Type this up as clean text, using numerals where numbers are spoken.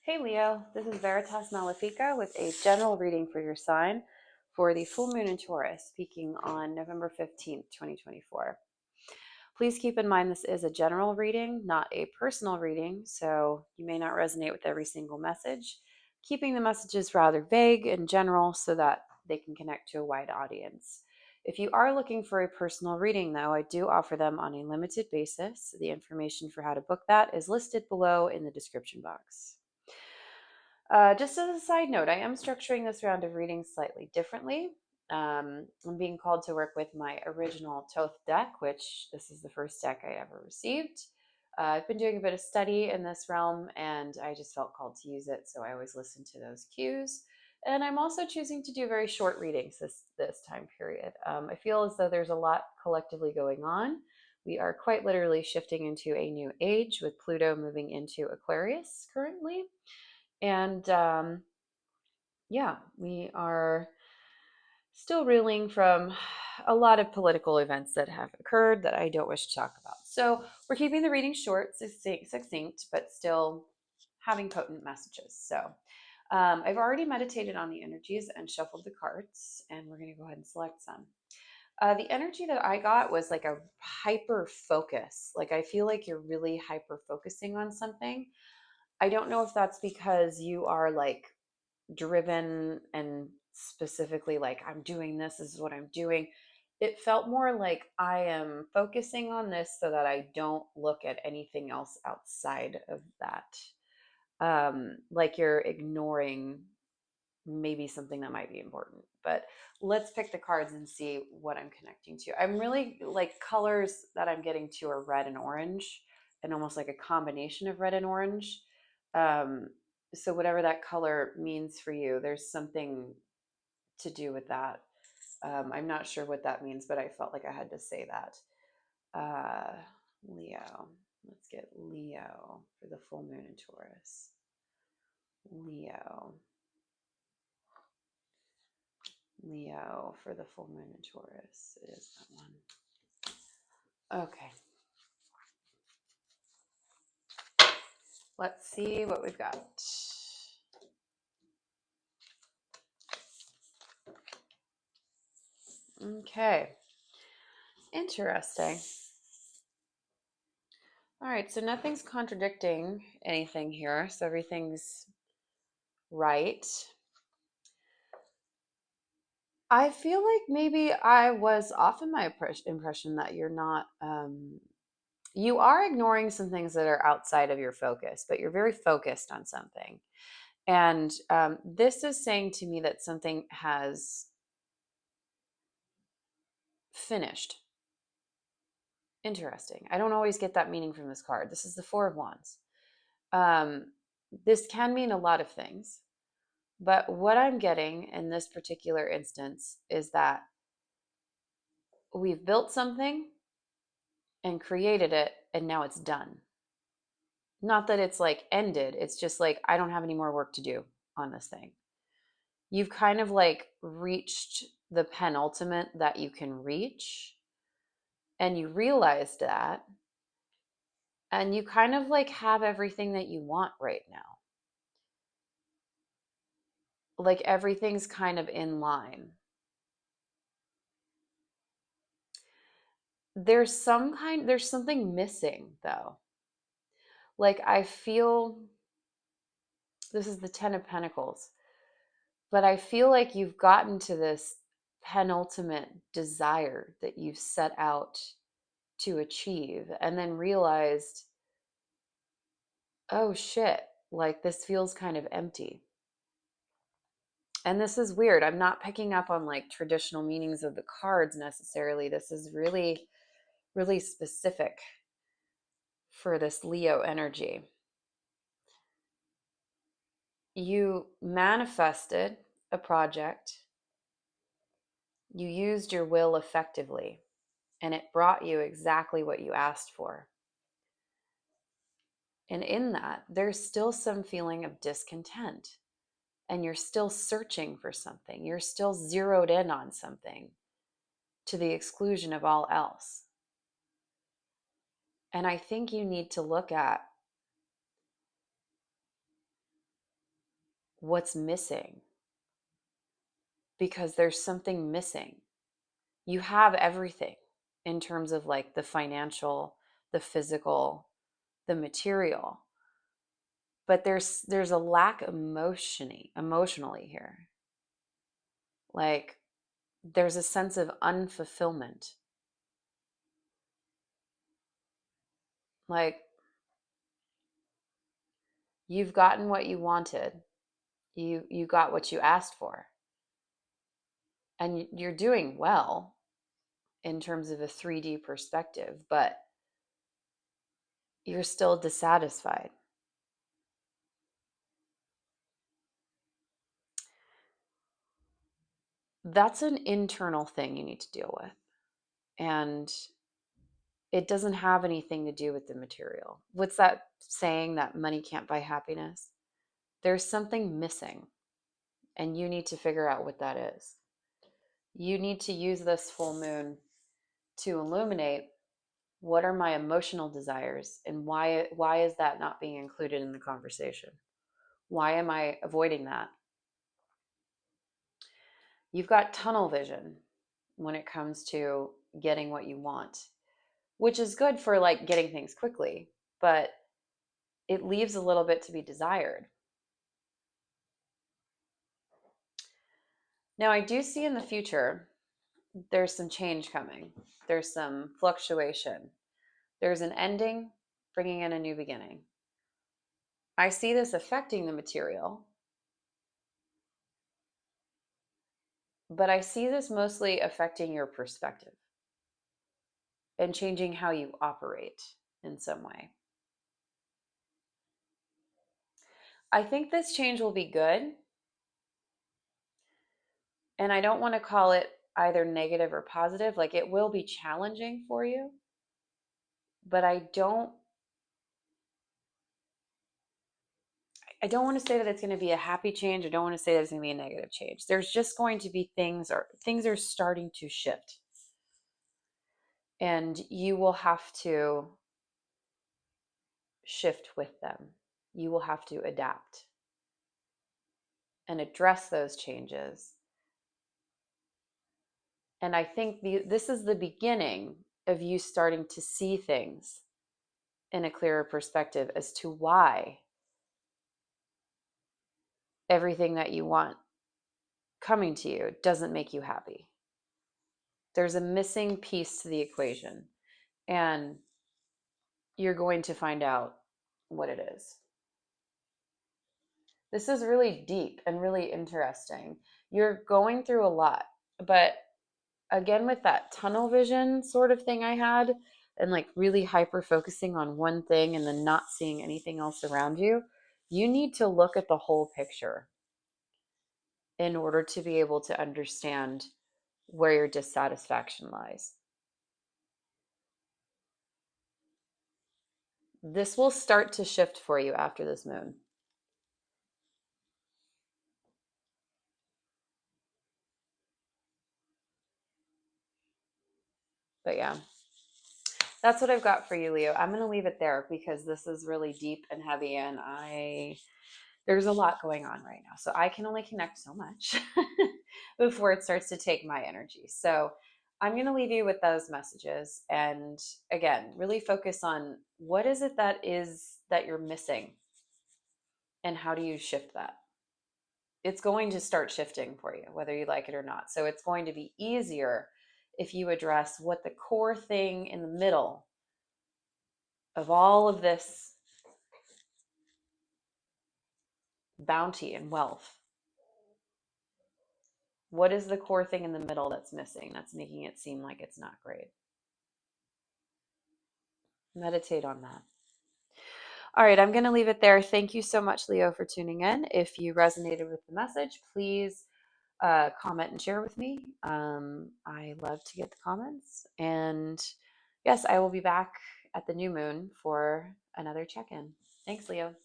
Hey Leo, this is Veritas Malefica with a general reading for your sign for the full moon in Taurus, speaking on November 15th, 2024. Please keep in mind this is a general reading, not a personal reading, so you may not resonate with every single message, keeping the messages rather vague and general so that they can connect to a wide audience. If you are looking for a personal reading, though, I do offer them on a limited basis. The information for how to book that is listed below in the description box. Just as a side note, I am structuring this round of readings slightly differently. I'm being called to work with my original THOTH deck, which this is the first deck I ever received. I've been doing a bit of study in this realm, and I just felt called to use it, so I always listen to those cues. And I'm also choosing to do very short readings this time period. I feel as though there's a lot collectively going on. We are quite literally shifting into a new age with Pluto moving into Aquarius currently. And yeah, we are still reeling from a lot of political events that have occurred that I don't wish to talk about. So we're keeping the reading short, succinct, but still having potent messages. So I've already meditated on the energies and shuffled the cards, and we're going to go ahead and select some. The energy that I got was like a hyper focus. Like I feel like you're really hyper focusing on something. I don't know if that's because you are like driven and specifically like I'm doing this is what I'm doing. It felt more like I am focusing on this so that I don't look at anything else outside of that. Like you're ignoring maybe something that might be important. But let's pick the cards and see what I'm connecting to. I'm really like colors that I'm getting to are red and orange, and almost like a combination of red and orange. Um, so whatever that color means for you, there's something to do with that. I'm not sure what that means, but I felt like I had to say that. Leo. Let's get Leo for the full moon in Taurus. Leo. Leo for the full moon in Taurus. It is that one. Okay. Let's see what we've got. Okay. Interesting. All right, so nothing's contradicting anything here, so everything's right. I feel like maybe I was off in my impression that you're not, you are ignoring some things that are outside of your focus, but you're very focused on something. And this is saying to me that something has finished. Interesting. I don't always get that meaning from this card. This is the Four of Wands. Um, this can mean a lot of things, but what I'm getting in this particular instance is that we've built something and created it, and now it's done. Not that it's like ended, it's just like, I don't have any more work to do on this thing. You've kind of like reached the penultimate that you can reach, and you realized that, and you kind of like have everything that you want right now. Like everything's kind of in line. There's something missing though. Like I feel this is the 10 of Pentacles, but I feel like you've gotten to this penultimate desire that you've set out to achieve and then realized, oh shit, like this feels kind of empty. And this is weird. I'm not picking up on like traditional meanings of the cards necessarily. This is really, really specific for this Leo energy. You manifested a project, you used your will effectively, and it brought you exactly what you asked for. And in that, there's still some feeling of discontent, and you're still searching for something. You're still zeroed in on something to the exclusion of all else. And I think you need to look at what's missing, because there's something missing. You have everything in terms of like the financial, the physical, the material, but there's a lack emotionally here. Like there's a sense of unfulfillment. Like you've gotten what you wanted. You got what you asked for. And you're doing well in terms of a 3D perspective, but you're still dissatisfied. That's an internal thing you need to deal with. And it doesn't have anything to do with the material. What's that saying that money can't buy happiness? There's something missing, and you need to figure out what that is. You need to use this full moon to illuminate what are my emotional desires, and why is that not being included in the conversation? Why am I avoiding that? You've got tunnel vision when it comes to getting what you want, which is good for like getting things quickly, but it leaves a little bit to be desired. Now, I do see in the future there's some change coming. There's some fluctuation. There's an ending, bringing in a new beginning. I see this affecting the material, but I see this mostly affecting your perspective and changing how you operate in some way. I think this change will be good. And I don't want to call it either negative or positive. Like it will be challenging for you, but I don't want to say that it's going to be a happy change. I don't want to say that it's going to be a negative change. There's just going to be things are starting to shift. And you will have to shift with them. You will have to adapt and address those changes. And I think this is the beginning of you starting to see things in a clearer perspective as to why everything that you want coming to you doesn't make you happy. There's a missing piece to the equation, and you're going to find out what it is. This is really deep and really interesting. You're going through a lot, but again, with that tunnel vision sort of thing I had, and like really hyper focusing on one thing and then not seeing anything else around you, you need to look at the whole picture in order to be able to understand where your dissatisfaction lies. This will start to shift for you after this moon. But yeah, that's what I've got for you, Leo. I'm going to leave it there because this is really deep and heavy, and there's a lot going on right now. So I can only connect so much before it starts to take my energy. So I'm going to leave you with those messages. And again, really focus on what is it that you're missing, and how do you shift that? It's going to start shifting for you, whether you like it or not. So it's going to be easier if you address what the core thing in the middle of all of this bounty and wealth. What is the core thing in the middle that's missing, that's making it seem like it's not great? Meditate on that. All right, I'm going to leave it there. Thank you so much, Leo, for tuning in. If you resonated with the message, please comment and share with me. I love to get the comments. And yes, I will be back at the new moon for another check-in. Thanks, Leo.